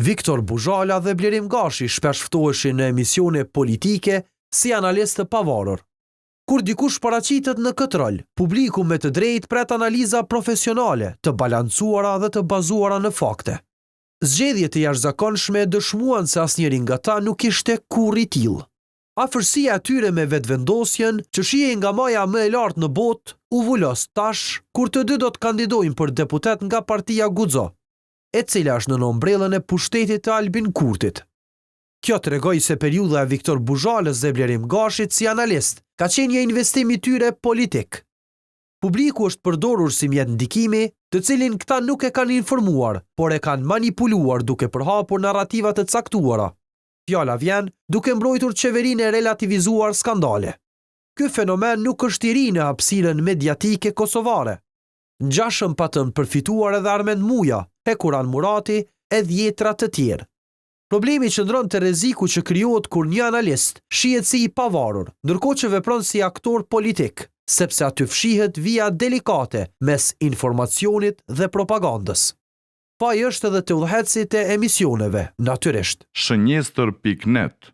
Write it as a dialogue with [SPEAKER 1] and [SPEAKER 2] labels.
[SPEAKER 1] Viktor Buzhala dhe Blerim Gashi shpesh ftoheshin në emisione politike si analistë të pavarur. Kur dikush paraqitet në këtë rol, publiku me të drejtë pret analiza profesionale, të balancuara dhe të bazuara në fakte. Zgjedhjet e jashtëzakonshme dëshmuan se asnjëri nga ta nuk ishte kurrë i tillë. Afërsia e tyre me vetëvendosjen që shihej nga maja më e lartë në botë u vulos tash kur të dy do të kandidojnë për deputet nga partia Guxo, e cila është në ombrellën e pushtetit të Albin Kurtit. Kjo tregoj se periudha e Viktor Buzhalës dhe Blerim Gashit si analist ka qenë një investim i tyre politik. Publiku është përdorur si mjet ndikimi, të cilin këta nuk e kanë informuar, por e kanë manipuluar duke përhapur narrativa të caktuara. Fjala vjen duke mbrojtur qeverinë e relativizuar skandale. Ky fenomen nuk është i ri në hapësirën mediatike kosovare. Ngjashëm patën përfituar edhe Armend Muja, Hekuran Murati e dhjetra të tjerë. Problemi qëndron te rreziku që krijohet kur një analist shihet si i pavarur, ndërkohë që vepron si aktor politik, sepse aty fshihet vija delikate mes informacionit dhe propagandës. Pa i është edhe të udhëhecit e emisioneve, natyrisht.
[SPEAKER 2] Shënjestër.net